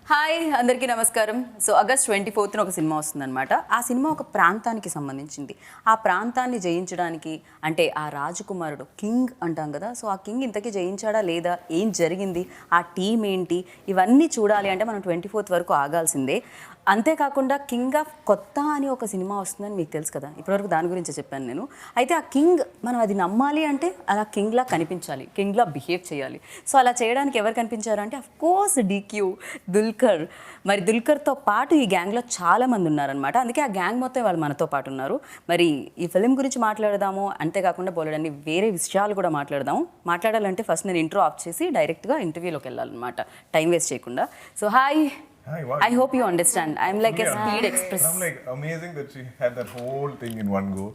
Hi అందరికీ నమస్కారం. So August 24న ఒక సినిమా వస్తుందన్నమాట. ఆ సినిమా ఒక ప్రాంతానికి సంబంధించింది. ఆ ప్రాంతాన్ని జయించడానికి అంటే ఆ రాజకుమారుడు కింగ్ అంటాం కదా, సో ఆ కింగ్ ఇంతకీ జయించాడా లేదా, ఏం జరిగింది, ఆ టీం ఏంటి, ఇవన్నీ చూడాలి అంటే మనం 24th వరకు ఆగాల్సిందే. అంతేకాకుండా కింగ్ ఆఫ్ కొత్త అని ఒక సినిమా వస్తుందని మీకు తెలుసు కదా, ఇప్పటివరకు దాని గురించి చెప్పాను నేను. అయితే ఆ కింగ్ మనం అది నమ్మాలి అంటే అలా కింగ్లా కనిపించాలి, కింగ్లా బిహేవ్ చేయాలి. సో అలా చేయడానికి ఎవరు కనిపించారు అంటే అఫ్కోర్స్ డీక్యూ, దుల్కర్. మరి దుల్కర్తో పాటు ఈ గ్యాంగ్లో చాలామంది ఉన్నారనమాట. అందుకే ఆ గ్యాంగ్ మొత్తం వాళ్ళు మనతో పాటు ఉన్నారు. మరి ఈ ఫిలిం గురించి మాట్లాడదాము, అంతేకాకుండా బోలెడన్ని వేరే విషయాలు కూడా మాట్లాడదాము. మాట్లాడాలంటే ఫస్ట్ నేను ఇంట్రో ఆఫ్ చేసి డైరెక్ట్గా ఇంటర్వ్యూలోకి వెళ్ళాలన్నమాట, టైం వేస్ట్ చేయకుండా. So hi. Hi, wow. I hope you understand. I'm like a speed express. I'm like amazing that she had that whole thing in one go.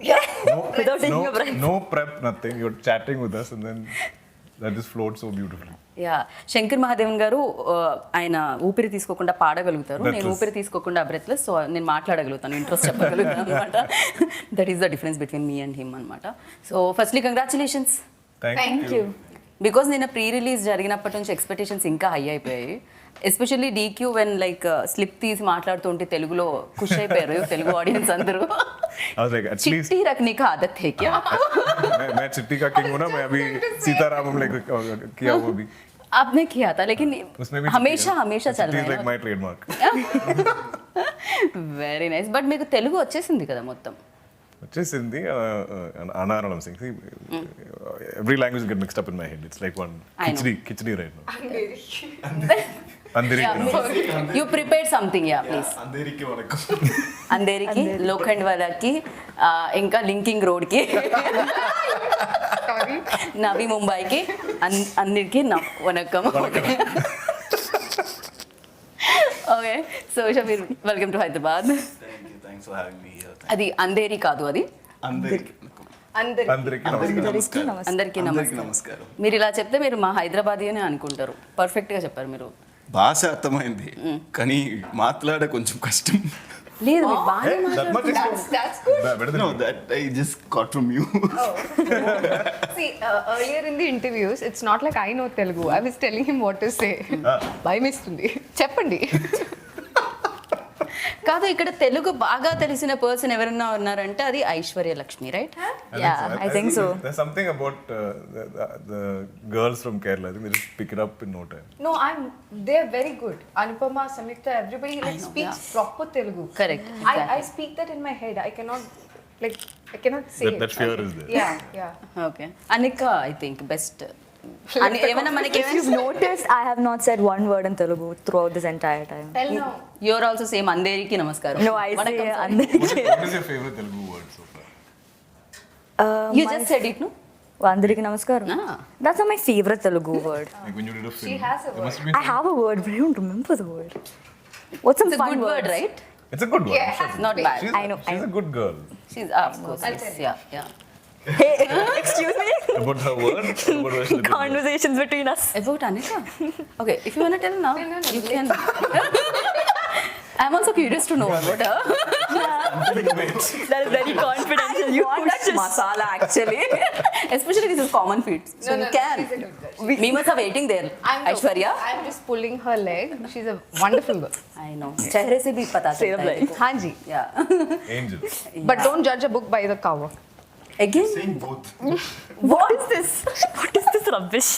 Without taking a breath. No prep, nothing. You're chatting with us and then that just flowed so beautifully. Shankar Mahadevan గారు ఆయన ఊపిరి తీసుకోకుండా పాడగలుగుతారు, నేను ఊపిరి తీసుకోకుండా breathless, so నేను మాట్లాడగలుగుతాను, interest చెప్పగలుగుతాను అనమాట. That is the difference between me and him అనమాట. So firstly congratulations. Thank you. Because నిన్న ప్రీ రిలీజ్ జరిగినప్పటి నుంచి ఎక్స్పెక్టేషన్స్ ఇంకా హై అయిపోయాయి. Especially DQ when like slip తీసి మాట్లాడుతుంటే తెలుగులో ఖుషి అయిపోయారు తెలుగు ఆడియన్స్ అందరూ. I was like, at least చిట్టి रखने का आदत है क्या? मैं चिट्टी का किंग हूं ना, मैं अभी सीतारामम like किया हुआ भी. आपने किया था लेकिन उसमें भी हमेशा हमेशा चल चिट्टी रहा is like है. my trademark. Very nice. But మీకు తెలుగు వచ్చేసింది కదా మొత్తం? వచ్చేసింది అనారణం Singh. Every language get mixed up in my head. It's like one khichdi right now. అందరికి you prepare something, yeah please. అందరికి వణకం. అందరికి, లోఖండ్ వాళ్ళకి, ఇంకా లింకింగ్ రోడ్కి, నవీ ముంబైకి, అందరికి వనక్కం. Okay, so Shabbir, welcome to Hyderabad. అది అంధేరి కాదు, అది అందరికీ నమస్కారం. మీరు ఇలా చెప్తే మీరు మా హైదరాబాదీ అని అనుకుంటారు. పర్ఫెక్ట్గా చెప్పారు మీరు. భాష అర్థమైంది కానీ మాట్లాడే కొంచెం కష్టం. లేదు, మీరు బాగానే No, that I just got from you. See, earlier in the interviews, it's not like I know Telugu. I was telling him what to say. భయమేస్తుంది, చెప్పండి. కాదు, ఇక్కడ తెలుగు బాగా తెలిసిన పర్సన్ ఎవరన్నా ఉన్నారంటే అది Aishwarya Lakshmi, right? I think so. There's something about the girls from Kerala. I think they just pick it up in no time. No, they're very good. Anupama, Samyukta, everybody like speaks proper Telugu. Correct. I speak that in my head. I cannot say it. That fear is there. Yeah. Okay. Anika I think best. ఏమైనా మనకి If you've noticed, I have not said one word in Telugu throughout this entire time. Tell now. You are also same. అందరికి నమస్కారం. No, I say Vanakkam, sorry. andariki. What is your favorite Telugu word so far? You just said it, no? Andariki namaskaram. Ah. That's not my favorite Telugu word. Like when you did a film. She has a there must word. have been I have a word, but I don't remember the word. What's some It's a fun good word, words? right? It's a good word. Yeah, I'm sure. Not bad. She's, I know, She's I a good girl. She's of course. Yeah. Hey, excuse me. About her word, about her good girl. Conversations between us. About Anika? Okay, if you want to tell now, you can. I'm also curious to know about her. That is very confidential. You want that masala actually. Especially this is common feet. So you can. she's a good girl. We must have waiting there. Aishwarya? I'm just pulling her leg. She's a wonderful girl. I know. चेहरे से भी पता चलता है. हाँ जी. Yeah. Angel. But don't judge a book by the cover. Again? Saying both. What is this? What is this rubbish?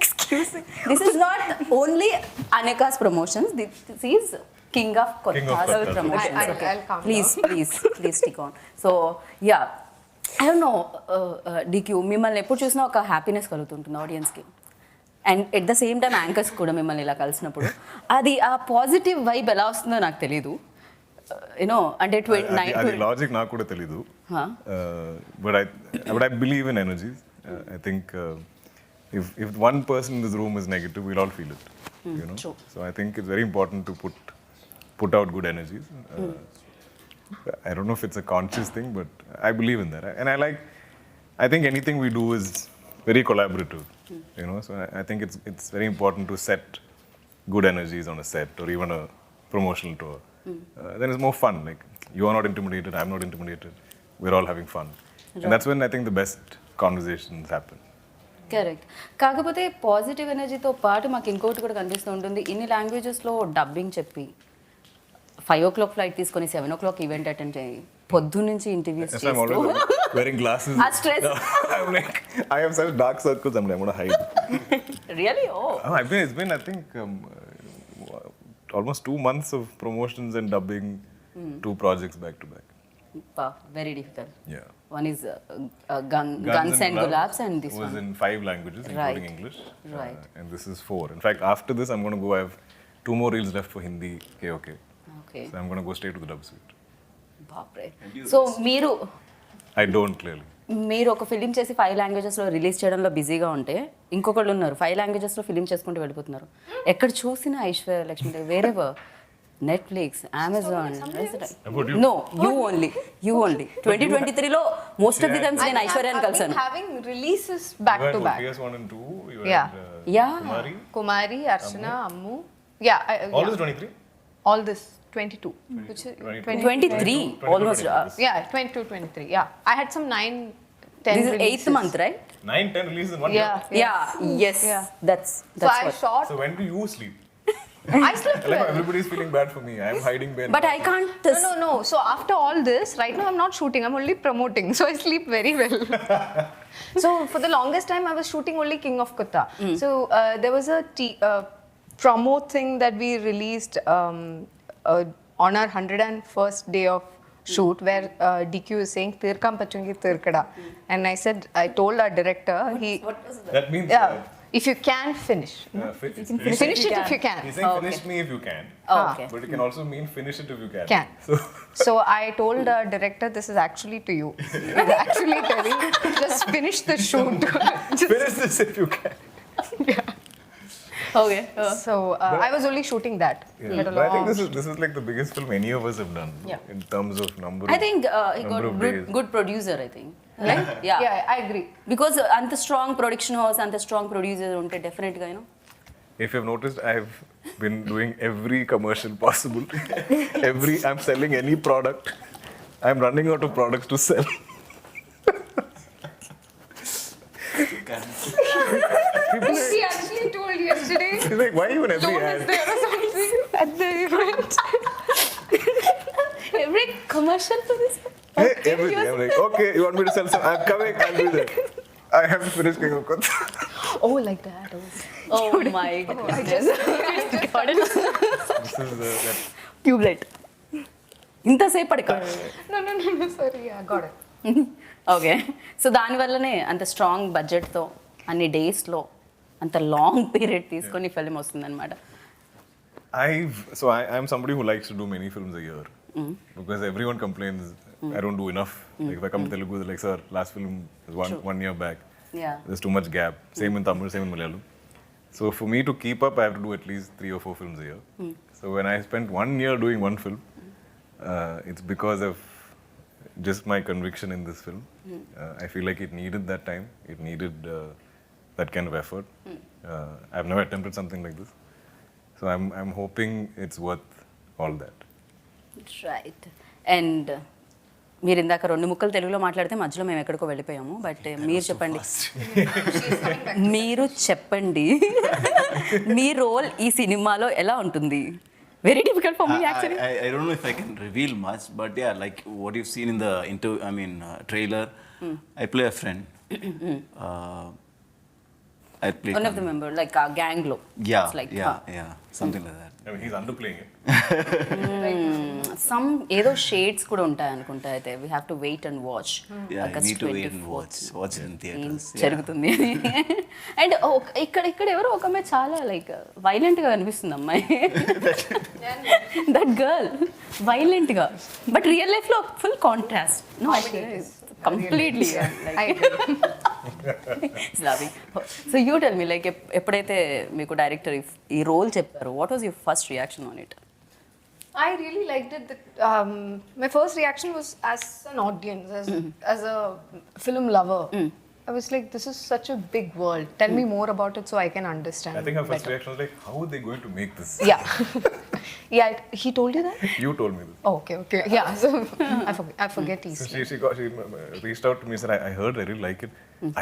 Excuse me. This is not only Anika's promotions. This is King of King of Kotha's Kotha. promotions. Okay. I'll calm Please stick on. So yeah, I don't know, DQ, మిమ్మల్ని ఎప్పుడు చూసినా ఒక happiness కలుగుతుంటుంది ఆడియన్స్కి. And at the same time anchors కూడా మిమ్మల్ని ఇలా కలిసినప్పుడు అది ఆ పాజిటివ్ వైబ్ ఎలా వస్తుందో నాకు తెలీదు. యూనో అంటే అది లాజిక్ నాకు కూడా తెలీదు. But I believe in energies. I think if one person in this room is negative, we'll all feel it. You know. True. So I think it's very important to put out good energies. I don't know if it's a conscious thing, but I believe in that. And I think anything we do is very collaborative. You know. So I think it's very important to set good energies on a set or even a promotional tour. Then it's more fun. Like you are not intimidated, I'm not intimidated. We're all having fun. And that's when I think the best conversations happen. Correct. కాకపోతే positive ఎనర్జీతో పాటు మాకు ఇంకోటి కూడా కనిపిస్తూ ఉంటుంది. ఇన్ని లాంగ్వేజెస్లో dubbing చెప్పి 5 o'clock ఫ్లైట్ తీసుకొని 7 o'clock ఈవెంట్ అటెండ్ అయ్యి పొద్దున్నుంచి interviews Yes, I'm always wearing glasses. ఆ stress. I'm like, I have such dark circles. I'm gonna hide. Really oh Oh, it's been I think almost 2 months of promotions and dubbing 2 projects back to back. Very difficult. Yeah. One is Guns and Gulabs and this was one. in 5 languages, including Right. English. Right. And this is 4. In fact, after this, I'm going to go. I have 2 more reels left for Hindi KOK. Okay. So I'm going to go straight to the dub suite. బాప్రే. So మీరు I don't clearly. ఒక film చేసి 5 లాంగ్వేజెస్లో release చేయడంలో బిజీగా ఉంటే ఇంకొకళ్ళు ఉన్నారు 5 లాంగ్వేజెస్లో film చేసుకుంటూ వెళ్ళిపోతున్నారు. ఎక్కడ చూసినా Aishwarya Lakshmi wherever Netflix Amazon About you? No you only 2023లో మోస్ట్ ఆఫ్ ది టైమ్స్ నేను ఐశ్వర్యాని కలిసాను. Having releases back You had to what, back. PS1 and 2. You Yeah. had Yeah. Kumari. Kumari, Archana, Ammu. Yeah. All yeah. this 23. All this 22. Which is 23 almost. Yeah, 22, 23. Yeah. I had some 9, 10 This is releases. 8th month, right? 9, 10 releases in 1 Yeah. year. Yeah. Yes. Yeah. That's So I what. shot. So when do you sleep? I slept Like well. everybody's feeling bad for me. I'm hiding behind. But I can't. No. So after all this, right now I'm not shooting. I'm only promoting. So I sleep very well. So for the longest time, I was shooting only King of Kotha. So there was a promo thing that we released on our 101st day of shoot, where DQ is saying "Tirkam pachungi tirkada," and I said, I told our director, That means. yeah, if you can finish, finish it if you can. He's saying finish me if you can. Oh, okay. But it can also mean finish it if you can. Can. So I told our director, this is actually to you. He's actually telling, just finish the shoot. Just, Finish this if you can. Okay. so I was only shooting that. Yeah. Had a But I think long- this is like the biggest film any of us have done. Yeah. In terms of number. I think he got number of days. good producer, I think. Right? Yeah. Yeah, I agree. Because అంత strong production house అంత strong producer ఉంటే డెఫినెట్గా you know If you've noticed, I've been doing every commercial possible. I'm selling any product. I'm running out of products to sell. He actually told yesterday. He's like, why even every Don't ad? is there or something at the event. Every commercial to this Hey, everything. I'm like, okay, you want me to sell some? I'm coming. I'll do that. I have to finish King of Kotha. Oh, like that. Oh my This is that. Tubelight ఇంతసేపటిక No. Sorry, yeah, got it. Okay so దానివల్లనే అంత strong బడ్జెట్తో అన్ని డేస్లో అంత long period తీసుకొని film వస్తుందన్నమాట. I'm somebody who likes to do many films a year because everyone complains I don't do enough. Like if I come to Telugu, they're like, sir, last film is one year back. Yeah. There's too much gap. Same in Tamil, same in Malayalam. So for me to keep up, I have to do at least 3 or 4 films a year. So when I spent 1 year doing one film, it's because of just my conviction in this film. I feel like it needed that time. It needed that kind of effort. I've never attempted something like this. So I'm hoping it's worth all that. Right. And మీరు ఇందాక 2 ముక్కలు తెలుగులో మాట్లాడితే మధ్యలో మేము ఎక్కడికో వెళ్ళిపోయాము. But మీరు చెప్పండి, మీరు చెప్పండి మీ రోల్ ఈ సినిమాలో ఎలా ఉంటుంది? Very difficult for me actually. I don't know if I can reveal much, but yeah, like what you've seen in the trailer, I play a friend. I play one of the member like ఆ gang లో. yeah, It's like, yeah, something like that. I mean, he's underplaying it. Some ఏదో shades కూడా ఉంటాయి అనుకుంటా. అయితే we have to wait and watch. Yeah, I need to wait and watch it in theaters. Yeah. జరుగుతుంది. And ఇక్కడ ఎవరో ఒక అమ్మాయి చాలా లైక్ వైలెంట్ గా కనిపిస్తుంది అమ్మాయి. దట్ గర్ల్ వైలెంట్ గా బట్ రియల్ లైఫ్ లో full contrast. No completely so you tell me like ఎప్పుడైతే మీకు డైరెక్టర్ ఈ రోల్ చెప్పారు, what was your first reaction on it? I really liked it. My first reaction was as an audience, as a film lover. I was like, this is such a big world. Tell me more about it so I can understand. I think her first better. reaction was like, how are they going to make this? Yeah. Yeah, he told you that? You told me this. Oh, okay. Yeah, so I forget So easily. she reached out to me and said, I heard, I really like it.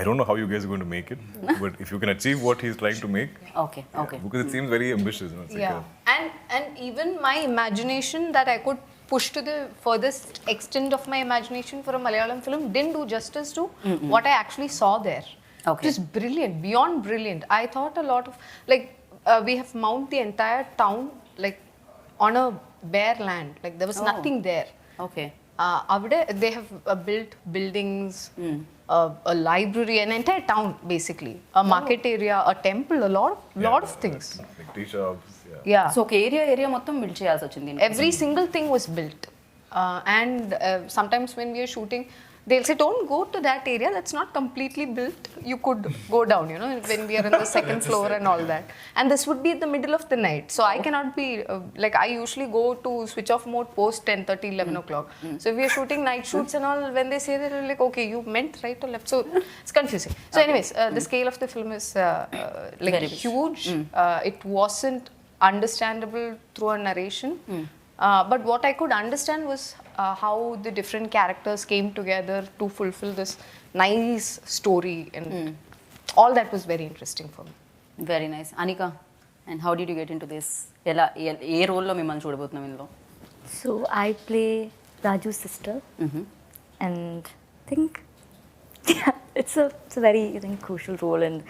I don't know how you guys are going to make it, but if you can achieve what he's trying to make, okay because it seems very ambitious. You know, it's Yeah, and even my imagination that I could push to the furthest extent of my imagination for a Malayalam film didn't do justice to what I actually saw there. Okay. It is brilliant, beyond brilliant. I thought a lot of, like, we have mount the entire town, like, on a bare land. Like, there was nothing there. Okay Avade, they have built buildings, a library, an entire town basically, a market area, a temple, a lot of things. like tea shops. Yeah. Yeah, so ఒక area మొత్తం build చేయాల్సి వచ్చింది దీనికి. every single thing was built. And sometimes when we are shooting, they'll say, don't go to that area, that's not completely built. You could go down, you know, when we are in the second floor and all that. And this would be in the middle of the night. So I cannot be, like, I usually go to switch off mode post 10:30, 11 o'clock. So if we are shooting night shoots and all, when they say that, we're like, okay, you meant right or left. So it's confusing. So anyways, the scale of the film is like Very big. huge. It wasn't understandable through a narration. But what I could understand was how the different characters came together to fulfill this nice story, and all that was very interesting for me. Very nice. Anika, and how did you get in to this? ఎలా ఏ రోల్లో మిమ్మల్ని చూడబోతున్నాం ఇందులో? So I play Raju's sister, and I think it's a very crucial role. And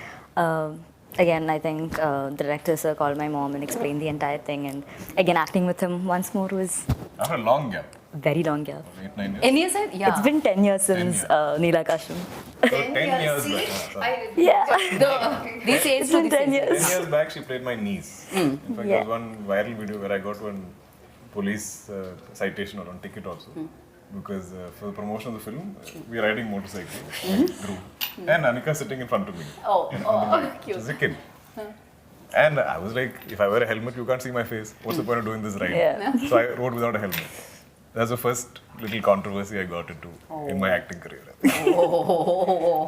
again, I think the director sir called my mom and explained the entire thing. And again, acting with him once more was After a long gap, very long gap. 8-9 years. ఎన్ని years? Yeah It's been 10 years since Neelakasham. So 10 years back. Sorry. Yeah. This age It's been 10 years. 10 years back, she played my niece. In fact, there was one viral video where I got one police citation or on ticket also. Because for the promotion of the film, we are riding motorcycle, group, and Anika sitting in front of me. Cute. She's a kid. And I was like, if I wear a helmet, you can't see my face. What's the point of doing this ride? Yeah. So I rode without a helmet. That's the first little controversy I got into in my acting career.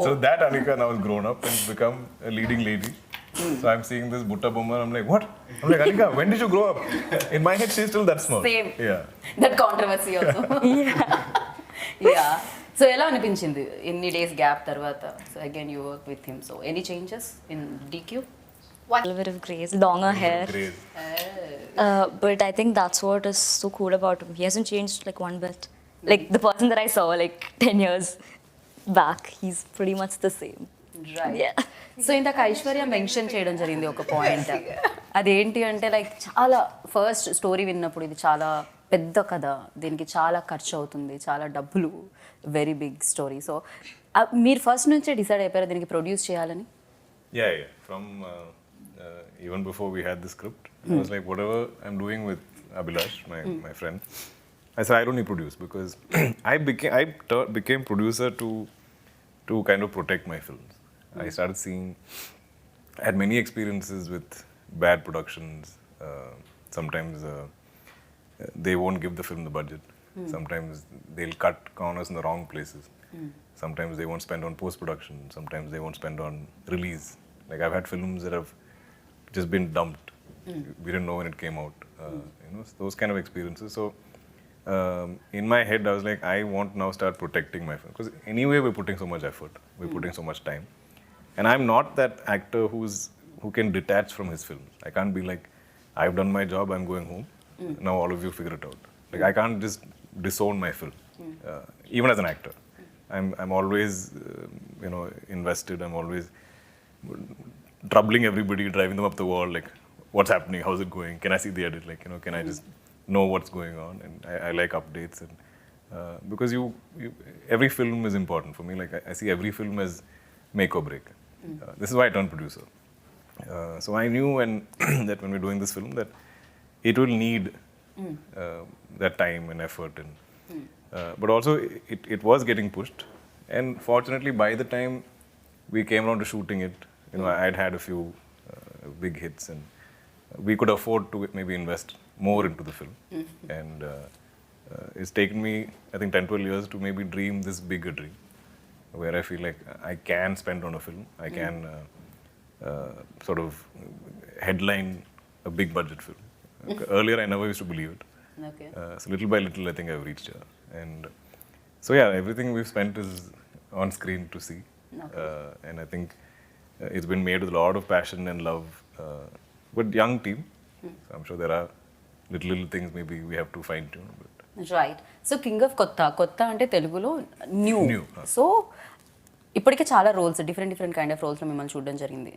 So that Anika now has grown up and become a leading lady. So I'm seeing this Butta Bomma, I'm like, what? I'm like, Anika, when did you grow up? In my head, she's still that small. Same. Yeah. That controversy also. Yeah. So ఎలా అనిపించింది ఎన్ని days gap తర్వాత? So again you work with him. So any changes in DQ? A little bit of grace, longer hair. Great. But I think that's what is so cool about him. He hasn't changed like one bit. Like the person that I saw like 10 years back, he's pretty much the same. Right. Yeah. So ఇందాక Aishwarya mention చేయడం జరిగింది ఒక point. అదేంటి అంటే like చాలా first story విన్నప్పుడు ఇది చాలా పెద్ద కథ, దీనికి చాలా ఖర్చు అవుతుంది, చాలా డబ్బులు, వెరీ బిగ్ స్టోరీ. సో మీరు ఫస్ట్ నుంచే డిసైడ్ అయిపోయారు దీనికి ప్రొడ్యూస్ చేయాలని? Yeah. From even before we had the script, I was like, whatever I'm doing with Abhilash, my friend, I said I don't need produce because I became producer to kind of protect my films. I started seeing, I had many experiences with bad productions. Sometimes they won't give the film the budget. Sometimes they'll cut corners in the wrong places. Sometimes they won't spend on post-production. Sometimes they won't spend on release. Like I've had films that have just been dumped. We didn't know when it came out. Those kind of experiences. So in my head, I was like, I want now start protecting my film because anyway we're putting so much effort, we're putting so much time, and I'm not that actor who can detach from his films. I can't be like, I've done my job, I'm going home. Now all of you figure it out. Like I can't just disown my film, even as an actor. I'm always invested. I'm always troubling everybody, driving them up the wall, like, what's happening? How's it going? Can I see the edit? Like, can I just know what's going on? And I like updates, and because every film is important for me. Like, I see every film as make or break. This is why I turned producer. So I knew that when we're doing this film, that it will need that time and effort, and but also it was getting pushed. And fortunately, by the time we came around to shooting it, I'd had a few big hits, and we could afford to maybe invest more into the film. And it's taken me, I think, 10-12 years to maybe dream this bigger dream, where I feel like I can spend on a film, I can sort of headline a big budget film. Earlier, I never used to believe it. Okay. So little by little, I think I've reached here. And so yeah, everything we've spent is on screen to see. And I think it's been made with a lot of passion and love. But young team. So I'm sure there are little things maybe we have to fine tune. But right so king of కొత్త అంటే తెలుగులో new New. So ఇప్పటికే చాలా roles different kind of రోల్స్లో మిమ్మల్ని చూడడం జరిగింది.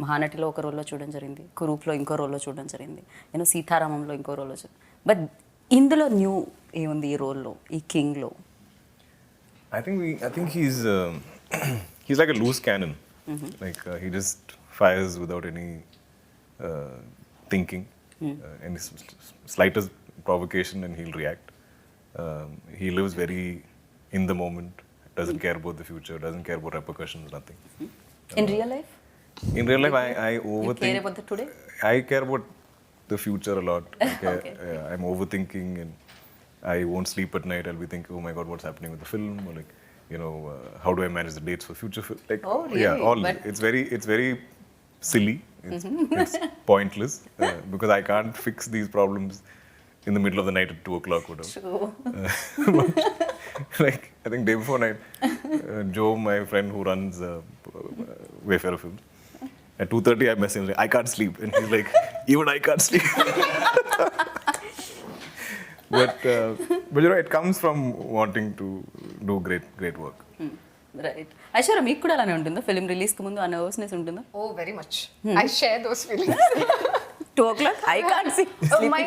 మహానటిలో ఒక రోల్లో చూడడం జరిగింది, కురూప్లో ఇంకో రోల్లో చూడడం జరిగింది, నేను సీతారామంలో ఇంకో రోల్లో బట్ ఇందులో న్యూ ఏముంది ఈ రోల్లో, ఈ కింగ్లో? I think he's like a loose cannon. Like he just fires without any thinking, any slightest provocation, and he'll react. He lives very in the moment. Doesn't care about the future. Doesn't care about repercussions. Nothing. In real life In real life, I overthink. care about the today? I care about the future a lot. I'm overthinking, and I won't sleep at night. I'll be thinking, oh my god, what's happening with the film? Or like, how do I manage the dates for future film? Like, Oh, really? yeah, all. But- It's very silly. It's pointless because I can't fix these problems in the middle of the night at 2:00 or whatever. Like, I think day before night, Joe, my friend who runs Wayfarer Films, at 2:30 I message him, like, I can't sleep. And he's like, even I can't sleep. But it comes from wanting to do great work. Right. Aishwarya, మీకు కూడా అలానే ఉంటుందా? Film రిలీజ్కి ముందు ఆ nervousness ఉంటుందా? Oh, very much. I share those feelings. 2:00 I can't see. my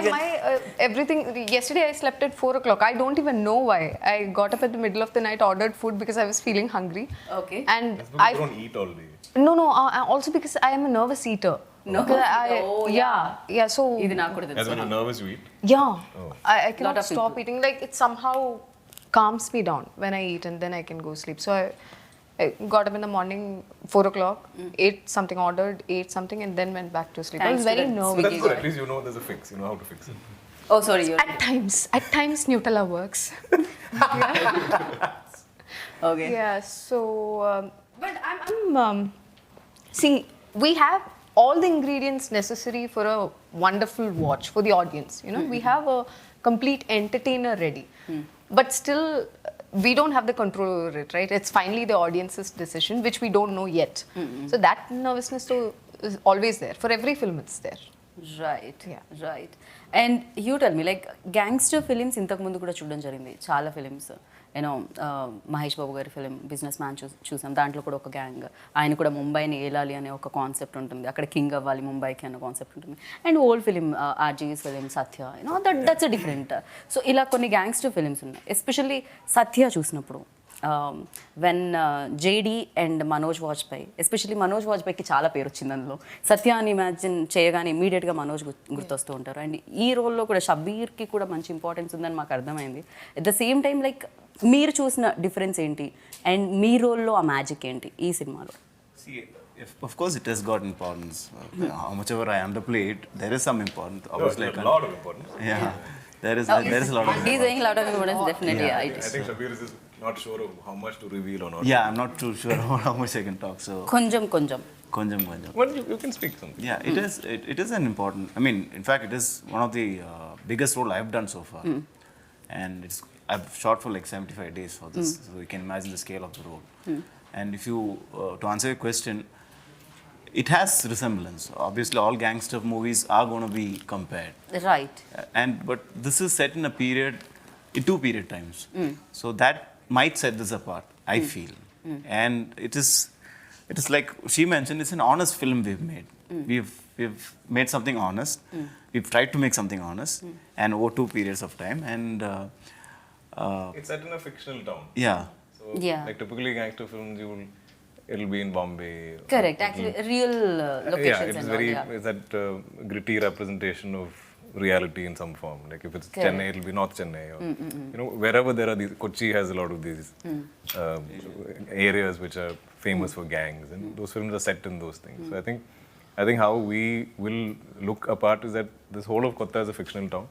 everything. Yesterday I slept at 4:00. I don't even know why. I got up at the middle of the night, ordered food because I was feeling hungry. Okay. And That's because I you don't eat all day. no. Also because I am a nervous eater. Nervous I, eater. Oh, yeah. So ఇది నాకు కూడా As తెలుసు. when you're nervous, you eat. yeah, I cannot Lot of stop people. eating. Like it somehow calms me down when I eat, and then I can go sleep. So I got up in the morning, 4:00, ate something, ate something, and then went back to sleep. I Thanks was to very that So nervous. that's good. At least you know there's a fix. You know how to fix it. Oh, sorry. At times Nutella works. Okay. Yeah. So, but I'm see, we have all the ingredients necessary for a wonderful watch for the audience. We have a complete entertainer ready, but still we don't have the control over it, right? It's finally the audience's decision, which we don't know yet. So that nervousness is always there. For every film, it's there. Right. Yeah. Right. And you tell me, like gangster films ఇంతకుముందు కూడా చూడడం జరిగింది, చాలా films. Mahesh Babu గారి film business man చూసాం. దాంట్లో కూడా ఒక గ్యాంగ్, ఆయన కూడా ముంబైని ఏలాలి అనే ఒక కాన్సెప్ట్ ఉంటుంది, అక్కడ కింగ్ అవ్వాలి ముంబైకి అనే కాన్సెప్ట్ ఉంటుంది. And old film RGV's film Satya, that's a different. So ఇలా కొన్ని గ్యాంగ్స్టర్ ఫిలిమ్స్ ఉన్నాయి. ఎస్పెషల్లీ సత్య చూసినప్పుడు when JD and Manoj Vajpayee, especially Manoj వాజ్పేయికి చాలా పేరు వచ్చింది అందులో. సత్య అని ఇమాజిన్ చేయగానే ఇమీడియట్గా మనోజ్ గుర్తొస్తూ ఉంటారు. అండ్ ఈ రోల్లో కూడా షబీర్కి కూడా మంచి ఇంపార్టెన్స్ ఉందని మాకు అర్థమైంది. At the same time like మీరు చూసిన డిఫరెన్స్ ఏంటి అండ్ మీ రోల్లో ఆ మ్యాజిక్ ఏంటి ఈ సినిమాలో? See, of course, it has got importance. How much ever I underplay it, there is some importance. Obviously, There's a lot of importance. Yeah, there is a lot of He's importance. saying a lot of importance, definitely. Yeah. It I is. think Shabir is not sure of how much to reveal or not. Yeah, I'm not too sure how much I can talk. So, కొంచెం. konjam. Well, you can speak something. Yeah, it is an important. I mean, in fact, it is one of the biggest role I've done so far, and I've shot for like 75 days for this, so you can imagine the scale of the role. And if you to answer your question, it has resemblance. Obviously, all gangster movies are going to be compared. Right. But this is set in a period, in two period times. So that might set this apart, I feel. And it is like she mentioned, it's an honest film we've made. We've made something honest. We've tried to make something honest, and over two periods of time. And It's set in a fictional town. yeah, So, Yeah. like typically gangster films, it'll be in Bombay. Correct. Actually, real locations Yeah, it's and very, all. Yeah. it's that gritty representation of reality in some form. Like if it's Correct. Chennai, it'll be North Chennai. Or, wherever there are these, Kochi has a lot of these areas which are famous for gangs, and those films are set in those things. So I think how we will look apart is that this whole of Kotha is a fictional town.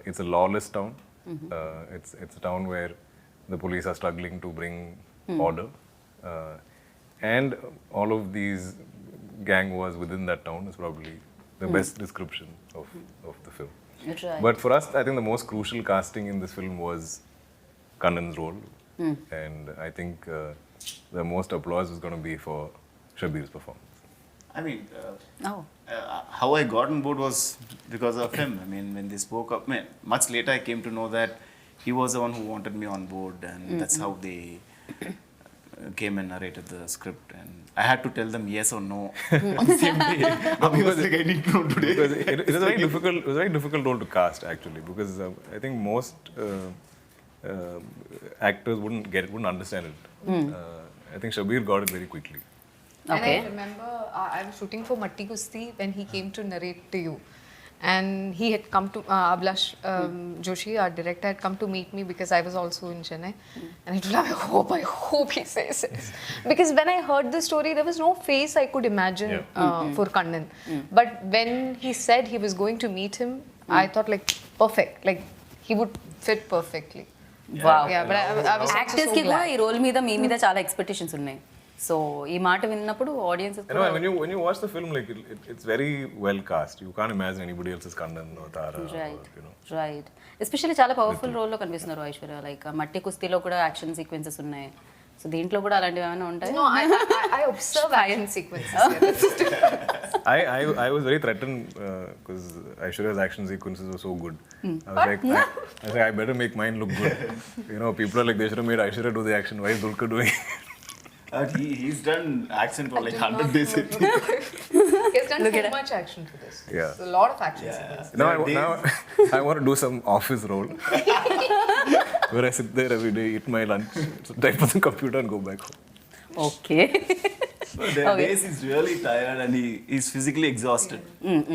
It's a lawless town. It's a town where the police are struggling to bring order. And all of these gang wars within that town is probably the best description of the film. Right. But for us, I think the most crucial casting in this film was Kannan's role. And I think the most applause was going to be for Shabir's performance. I mean, Oh. how I got on board was because of him. I mean, when they spoke up, much later I came to know that he was the one who wanted me on board, and that's how they came and narrated the script. And I had to tell them yes or no on the same day. Abhi was like, I need to know today. Because it was a very difficult, it was a very difficult role to cast actually, because I think most actors wouldn't understand it. I think Shabir got it very quickly. Okay. And I remember I was shooting for Matti Kusti when he came to narrate to you. And he had come to, Ablash Joshi, our director, had come to meet me because I was also in Chennai. And I told him, I hope he says this. Because when I heard the story, there was no face I could imagine for Kannan. But when he said he was going to meet him, I thought like, perfect. Like, he would fit perfectly. Wow. Yeah, but I was also actors so కి కూడా glad. ఈ role మీద మీ మీద చాలా expectations ఉన్నాయి. So ఈ మాట విన్నప్పుడు audience I know, when you watch the film, like it's very well cast. You can't imagine anybody else as Kannan or Tara. Right Or, you know. Right especially చాలా powerful రోల్లో కనిపిస్తున్నారు Aishwarya. Like మట్టి కుస్తీలో కూడా action sequences ఉన్నాయి. So దీంట్లో కూడా అలాంటివి ఏమైనా ఉంటాయి? No, I observe action sequences here. I was very threatened because Aishwarya's action sequences were so good. I was like, I better make mine look good. You know, people are like, they should have made Aishwarya do the action. Why is Dulquer doing it? He's done action for like 100 days. He's done too much action for this. Yeah. It's a lot of action sequences. Now I want to do some office role where I sit there every day, eat my lunch, type on the computer and go back home. Okay. So there are days he's really tired and he's physically exhausted.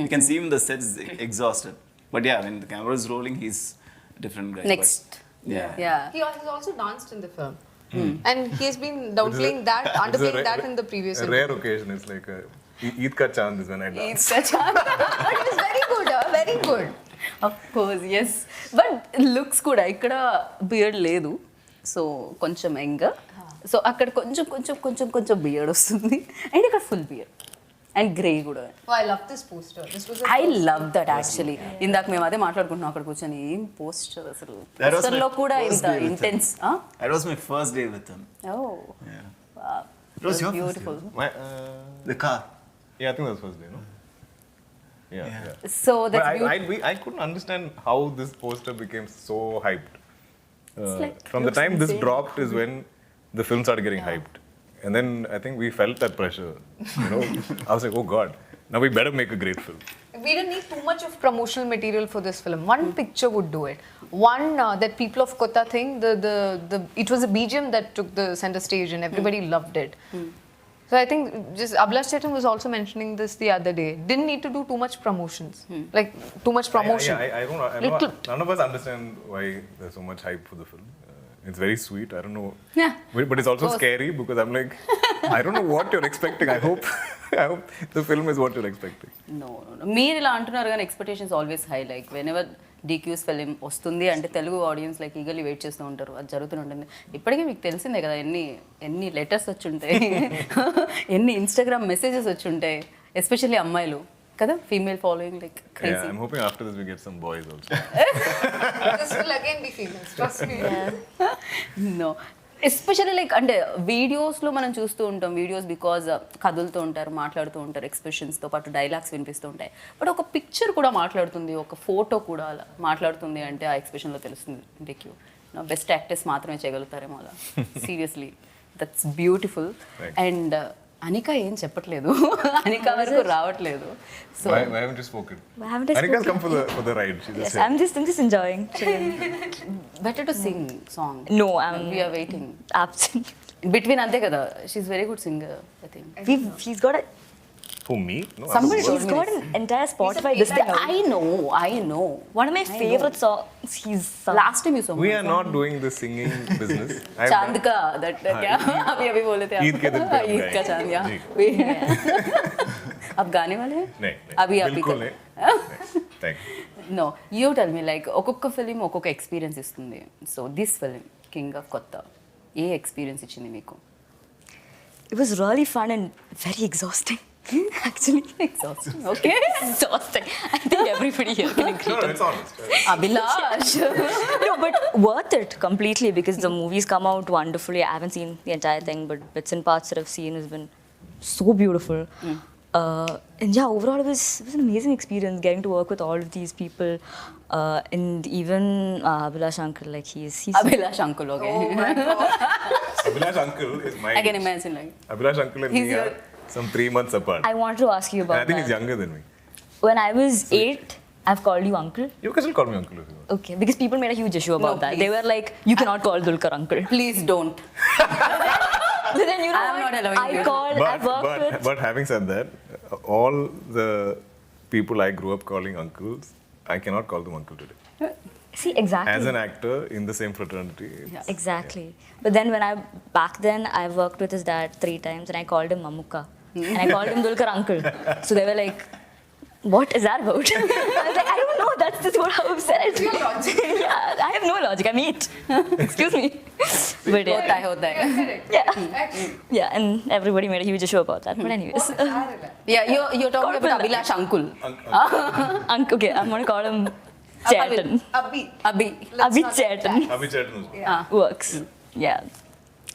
You can see him in the sets exhausted. But yeah, when the camera is rolling, he's a different guy. Next. But, yeah. Yeah. He has also danced in the film. And he has been downplaying that, underplaying that in the previous A film. rare occasion. It's like Eid ka chand is when I dance. But it was very good, very good. Of course yes. But looks కూడా ఇక్కడ beard లేదు, so కొంచెం young. So అక్కడ కొంచెం కొంచెం కొంచెం కొంచెం beard వస్తుంది, అండ్ ఇక్కడ ఫుల్ బియర్డ్ అండ్ గ్రే కూడా. Oh, I love this poster. This was I love that actually. ఇందాక మేము అదే మాట్లాడుకుంటున్నాం అక్కడ కూర్చొని, ఏం పోస్టర్ అసలు. That was పోస్టర్లో my కూడా first ఇంత day with him. Intense. That was my first day with him. Oh Yeah. It It was your beautiful. My, The car. yeah, I think that was first day, no? Yeah. So But that's I couldn't understand how this poster became so hyped. like, From the time this dropped is when the film started getting hyped. And then I think we felt that pressure. You know, I was like, oh God, now we better make a great film. We didn't need too much of promotional material for this film. One picture would do it. One that people of Kotha think it was a BGM that took the center stage and everybody loved it. So I think just Ablash Chetan was also mentioning this the other day. Didn't need to do too much promotions, like too much promotion. I don't know. Little. None of us understand why there's so much hype for the film. It's very sweet. I don't know. Yeah. But it's also scary because I'm like, I don't know what you're expecting. I hope the film is what you're expecting. No మీరు ఇలా అంటున్నారు కానీ expectations always high. Like whenever DQ's film వస్తుంది అంటే Telugu audience like eagerly wait చేస్తూ ఉంటారు, అది జరుగుతూనే ఉంటుంది. ఇప్పటికీ మీకు తెలిసిందే కదా ఎన్ని లెటర్స్ వచ్చి ఉంటాయి, ఎన్ని ఇన్స్టాగ్రామ్ మెసేజెస్ వచ్చి ఉంటాయి, ఎస్పెషల్లీ అమ్మాయిలు కదా, female following like Yeah, crazy. I'm hoping after this we get some boys also. This will again be females, trust me. No especially like అంటే వీడియోస్లో మనం చూస్తూ ఉంటాం, వీడియోస్ బికాజ్ కదులుతూ ఉంటారు, మాట్లాడుతూ ఉంటారు, ఎక్స్ప్రెషన్స్తో పాటు డైలాగ్స్ వినిపిస్తూ ఉంటాయి. బట్ ఒక పిక్చర్ కూడా మాట్లాడుతుంది, ఒక ఫోటో కూడా అలా మాట్లాడుతుంది అంటే ఆ ఎక్స్ప్రెషన్లో తెలుస్తుంది. అంటే బెస్ట్ యాక్టర్స్ మాత్రమే చేయగలుగుతారేమో అలా. Seriously that's beautiful. అండ్ అనిక ఏం చెప్పట్లేదు, అనిక వరకు రావట్లేదు. So Why haven't you spoken? Why haven't I Anika's spoken? come for the ride. She's Yes, just I'm just enjoying. chilling. Better to sing song. No, I'm we are waiting absolutely. Between అంతే కదా. She is very good singer I think. She's got a. For me? No. Somebody She's got an entire Spotify this thing. I know. One of my favorite songs he's sung. Last time you saw We are not doing the singing business. I've चांद done- का that क्या अभी बोले थे आप. ईद के दिन पे हम ईद का गाएंगे। चांद या जी। आप गाने वाले हैं? नहीं, अभी आप बिल्कुल नहीं. नहीं. Thank you. No, you tell me like ఒక్కొక్క ఫిలిం ఒక్కొక్క ఎక్స్పీరియన్స్ ఇస్తుంది. So this film king of కొత్త ఏ ఎక్స్పీరియన్స్ ఇచ్చింది మీకు? It was really fun and very exhausting. Actually, Exhausting. Okay. exhausting. I think everybody here can agree. No, it's honest. Abhilash. No, but worth it completely because the movies come out wonderfully. I haven't seen the entire thing, but bits and parts that I've seen has been so beautiful. And yeah, overall it was an amazing experience getting to work with all of these people. And even Abhilash Uncle, like he's Abhilash uncle, okay. Oh my god. Abhilash uncle is my I can age. imagine like. Abhilash uncle and He's me your- are some 3 months apart. I wanted to ask you And about I think that. he's younger than me. When I was 8, I've called you uncle. You can still call me uncle if you want. Okay, because people made a huge issue about No, that. please. They were like, you cannot call Dulquer uncle. Please don't. But then you know I am what? not allowing you. I've worked with. But having said that, all the people I grew up calling uncles, I cannot call them uncle today. See, exactly. As an actor in the same fraternity, Yeah. Exactly. But then back then I worked with his dad 3 times and I called him Mamukka. And I called him Dulquer uncle. So they were like, what is that about? I was like, I don't know, that's just what I've said. Yeah, I have no logic, I'm 8. Excuse me. But yeah. Hota hai. Yeah, and everybody made a huge issue about that. But anyways. Yeah, you're talking about Abhilash uncle. Okay, I'm going to call him Chetan. Abhi. Abhi Chetan. Abhi Chetanu. Works. Yeah.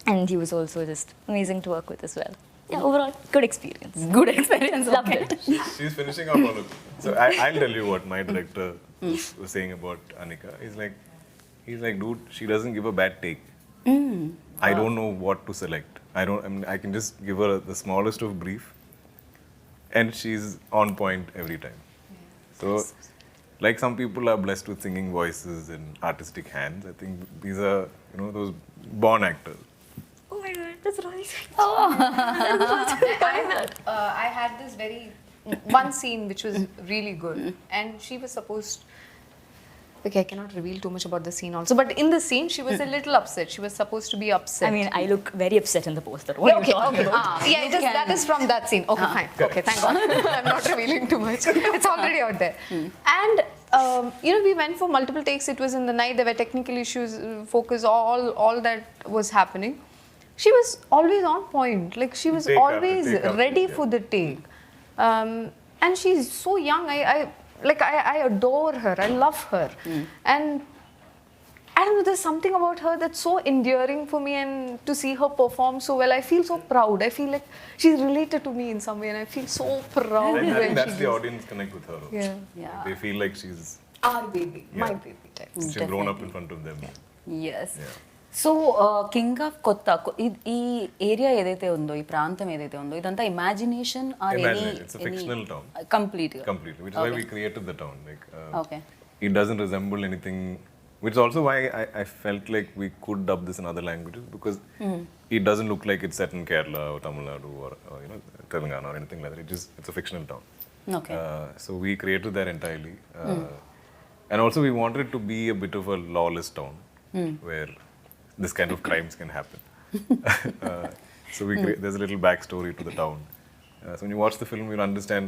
And he was also just amazing to work with as well. Yeah, overall, good experience. Good experience. Loved Okay. it. She's finishing up all of it. So I'll tell you what my director was saying about Anikha. He's like, dude, she doesn't give a bad take. I don't know what to select. I can just give her the smallest of brief, and she's on point every time. So, like some people are blessed with singing voices and artistic hands. I think these are, those born actors. Oh my god, that's really sweet. I had this one scene which was really good, and she was supposed. Okay, I cannot reveal too much about the scene also, but in the scene she was a little upset. She was supposed to be upset. I mean, I look very upset in the poster. What Yeah, are you talking about? Yeah, that is from that scene. Okay, fine. Okay, thank God. I'm not revealing too much. It's already out there. And we went for multiple takes. It was in the night. There were technical issues, focus, all that was happening. She was always on point. Like she was Take after always take after ready take. for the take. And she's so young. I adore her. I love her. And I don't know, there's something about her that's so endearing for me, and to see her perform so well, I feel so proud. I feel like she's related to me in some way, and I feel so proud I when think that's she the does. audience connect with her. Also. Yeah. Yeah. They feel like she's Our baby, my Yeah. baby type. she's grown up in front of them. Yes. Yeah. So king of కొత్త ఈ area ఏదైతే ఉందో ఈ ప్రాంతం ఏదైతే ఉందో ఇదంతా imagination or Imagine it's a fictional town. Complete Completely, which is why we created the town. Like, Okay. it doesn't resemble anything. Which is also why I felt like we could dub this in other languages, because it doesn't look like it's set in Kerala or Tamil Nadu or Telangana or anything like that. It's a fictional town. Okay. So we created that entirely, and also we wanted it to be a bit of a lawless town where this kind of crimes can happen. So there's a little backstory to the town. So when you watch the film, you'll understand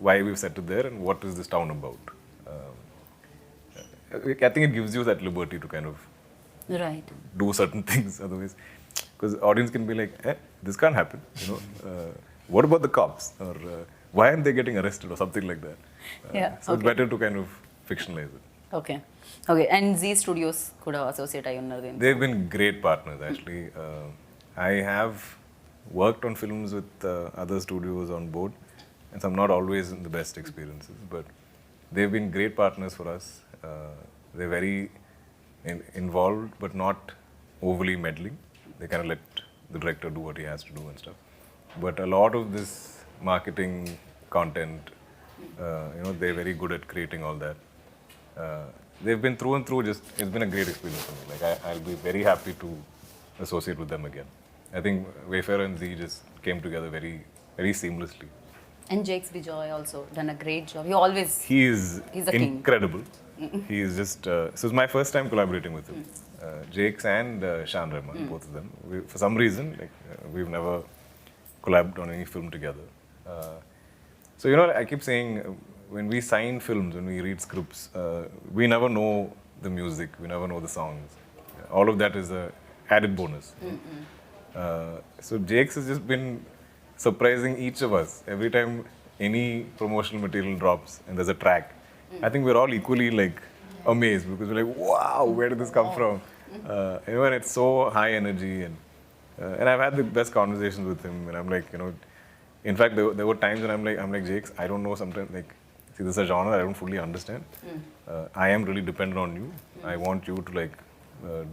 why we've set it there and what is this town about. I think it gives you that liberty to kind of right do certain things. Otherwise, because the audience can be like, this can't happen. What about the cops? Or why aren't they getting arrested or something like that? Yeah, So it's better to kind of fictionalize it. Okay okay and Zee Studios కూడా associate అయి ఉన్నారు దీనికి They've been great partners, actually. I have worked on films with other studios on board, and some not always in the best experiences, but they've been great partners for us. They're very involved, but not overly meddling. They kind of let the director do what he has to do and stuff. But a lot of this marketing content, they're very good at creating all that. They've been through and through. It's been a great experience for me. Like I'll be very happy to associate with them again. I think Wayfarer and Z just came together very, very seamlessly. And Jakes Vijay also done a great job he always He's a king. incredible. He is just. So it's my first time collaborating with him. Jakes and Shan Rahman, both of them. For some reason, we've never collabed on any film together. So I keep saying, when we sign films, when we read scripts, we never know the music, we never know the songs. All of that is a added bonus. So Jakes has just been surprising each of us every time any promotional material drops and there's a track. I think we're all equally like amazed because we're like, wow, where did this come from? And it's so high energy, and I've had the best conversations with him, and I'm like, in fact, there were times when I'm like, Jakes, I don't know sometimes, like, see, this is a genre I don't fully understand. I am really dependent on you. I want you to like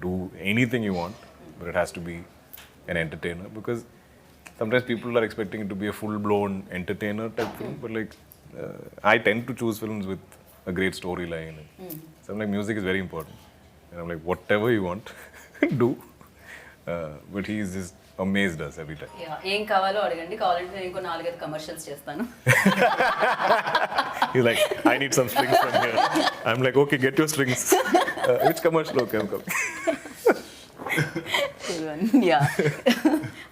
do anything you want, but it has to be an entertainer, because sometimes people are expecting it to be a full-blown entertainer type film, but like I tend to choose films with a great storyline. So I'm like, music is very important, and I'm like, whatever you want, do. But he's just amazed us every time. ఏం కావాలో అడగండి, కావాలంటే నేను ఇంకో 4-5 commercials చేస్తాను. He's like, I need some strings from here. I'm like, okay, get your strings. Which commercial? Okay, I'm coming.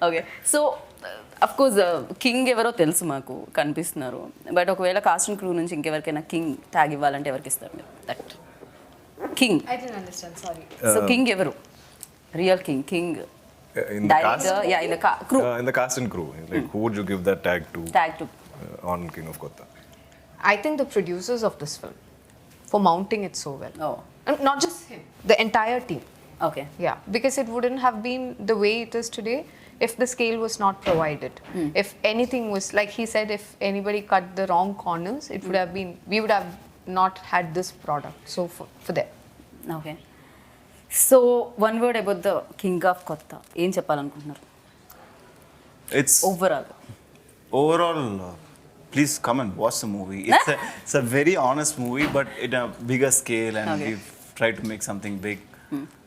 Okay, so of course king ఎవరో తెలుసు, మాకు కనిపిస్తున్నారు. బట్ ఒకవేళ కాస్ట్ అండ్ క్రూ నుంచి ఇంకెవరికైనా కింగ్ ట్యాగ్ ఇవ్వాలంటే ఎవరికి ఇస్తారు మీరు? That king. I didn't understand, sorry. So king ఎవరు? Real king In the cast? Director, yeah, in the crew. In the cast and crew, like, who would you give that tag to on King of Kotha? I think the producers of this film for mounting it so well. Oh, And not just him, the entire team. Okay. Yeah, because it wouldn't have been the way it is today if the scale was not provided. If anything was, like he said, if anybody cut the wrong corners, it would have been, we would have not had this product. So for them. Okay, so one word about the king of కొత్త, ఏం చెప్పాలనుకుంటున్నారు It's overall? overall, please come and watch the movie. It's a very honest movie, but in a bigger scale, and Okay. we've tried to make something big,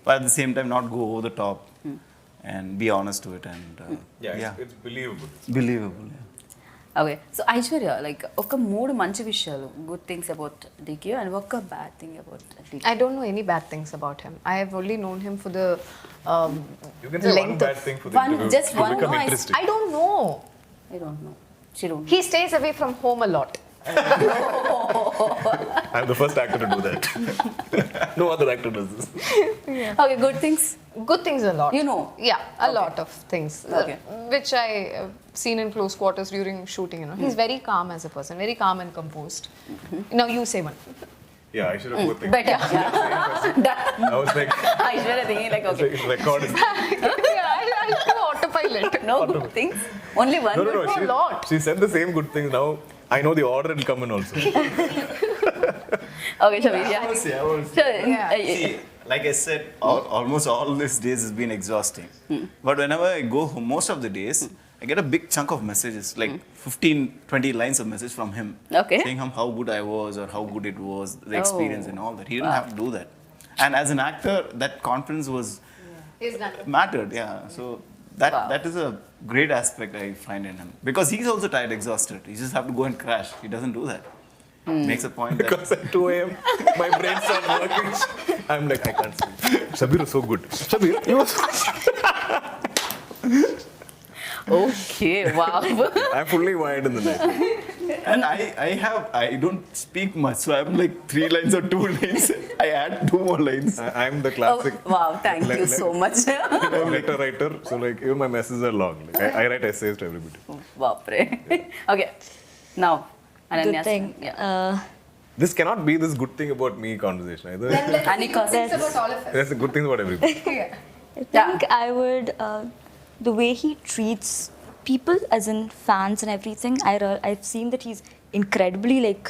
but at the same time not go over the top and be honest to it, and It's believable. believable. Yeah. Okay, so Aishwarya, like ఒక 3 మంచి విషయాలు, good things about DQ, and ఒక bad thing about DQ. I don't know any bad things about him. I have only known him for the You can say one length bad of. thing for the One- interview just to one become noise. interesting. I don't know. I don't know. She don't know. He stays away from home a lot. I'm the first actor to do that. No other actor does this. Okay, good things. Good things a lot. You know. Yeah, a lot of things. Okay. Which I seen in close quarters during shooting. He's very calm as a person, very calm and composed. Now you say one. Yeah, I should have put things. Better. I was like, Aishwarya thinking like, it's okay, like recording. Yeah, I'll do autopilot. no good things. Only one. No. a lot. She said the same good things. Now I know the order will come in also. Okay, Shabir, yeah. Sure. Yeah. See, like I said, almost all these days has been exhausting. But whenever I go home, most of the days, I get a big chunk of messages, like 15, 20 lines of message from him. Okay. Saying how good I was or how good it was, the experience and all that. He didn't have to do that. And as an actor, that confidence was mattered, yeah. So that is a great aspect I find in him. Because he's also tired, exhausted. He just have to go and crash. He doesn't do that. Makes a point that Because at 2 a.m. my brain starts working. I'm like, I can't sleep. Shabir is so good. Shabir, you was... Okay, wow. I'm fully wired in the night. and I don't speak much, so I'm like 3 lines or 2 lines. I add 2 more lines. I'm the Oh, classic wow, thank you so much. letter writer. So like even my messages are long. Like, I write essays to everybody. Wow, pray. Okay, now, Good Ananya's thing. turn. Yeah. This cannot be this good thing about me conversation either. Anikha, Things about all of us. There's a good thing about everybody. I think I would, the way he treats people, as in fans and everything, I've seen that he's incredibly like,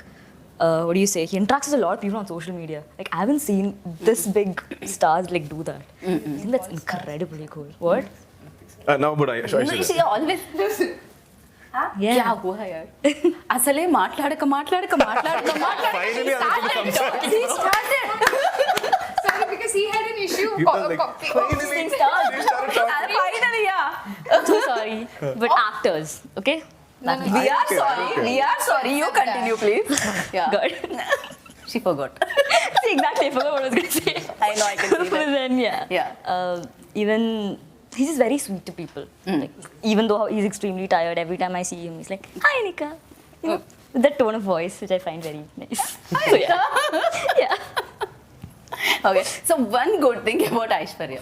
what do you say? He interacts with a lot of people on social media. Like, I haven't seen this big stars like do that. I think that's incredibly cool. What? No, but no, she always. Yeah. क्या हुआ यार? అసలే మాట్లాడక Finally, He started. Sorry, because he had an issue. You were like, Finally, yeah. So sorry. But actors, okay? We are sorry. You continue, please. Yeah. Good. She forgot. See, exactly, I forgot what I was going to say. I know, I can see But that. then, yeah. Yeah. Even he's just very sweet to people. Like, even though he's extremely tired, every time I see him, he's like, "Hi, Anika." You know, with that tone of voice, which I find very nice. So yeah. Okay. So one good thing about Aishwarya.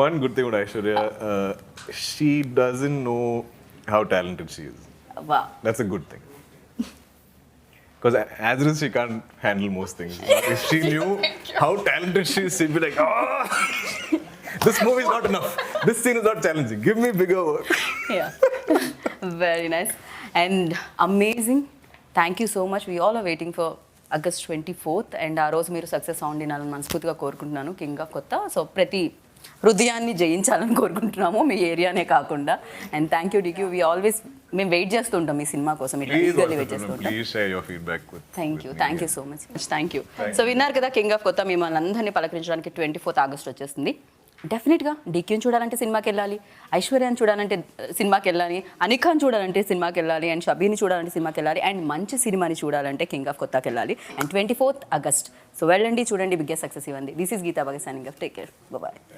one good thing about Aishwarya, she doesn't know how talented she is. వా That's a good thing. Because as it is, she can't handle most things. If she knew how talented she is, she'd be like, oh, this movie is not enough. This scene is not challenging. Give me bigger work. Yeah. Very nice. And amazing. Thank you so much. We all are waiting for August 24th. And ఆ రోజు మీరు success sound వినాలని మనస్ఫూర్తిగా కోరుకుంటున్నాను king of కొత్త. So ప్రతి హృదయాన్ని జయించాలని కోరుకుంటున్నాము మీ ఏరియానే కాకుండా. And thank you DQ. We always మేము వెయిట్ చేస్తుంటాం ఈ సినిమా కోసం, ఇట్లా Please, ఈగర్లీ also, వెయిట్ చేస్తుంటాం. please share your feedback with thank me. You so much. Thank you. So విన్నారు కదా కింగ్ ఆఫ్ కొత్త మిమ్మల్ని అందరినీ పలకరించడానికి 24th ఆగస్ట్ వచ్చేస్తుంది. డెఫినెట్గా డీక్యూని చూడాలంటే సినిమాకి వెళ్ళాలి, ఐశ్వర్యాన్ని చూడాలంటే సినిమాకి వెళ్ళాలి, అనిఖాని చూడాలంటే సినిమాకి వెళ్ళాలి, అండ్ షబీని చూడాలంటే సినిమాకి వెళ్ళాలి, అండ్ మంచి సినిమాని చూడాలంటే కింగ్ ఆఫ్ కొత్తకి వెళ్ళాలి. And 24th August. సో వెళ్ళండి, చూడండి, బిగ్గెస్ట్ సక్సెస్ ఇవ్వండి. దిస్ ఈస్ గీతా బాగా signing off. Take care. Bye.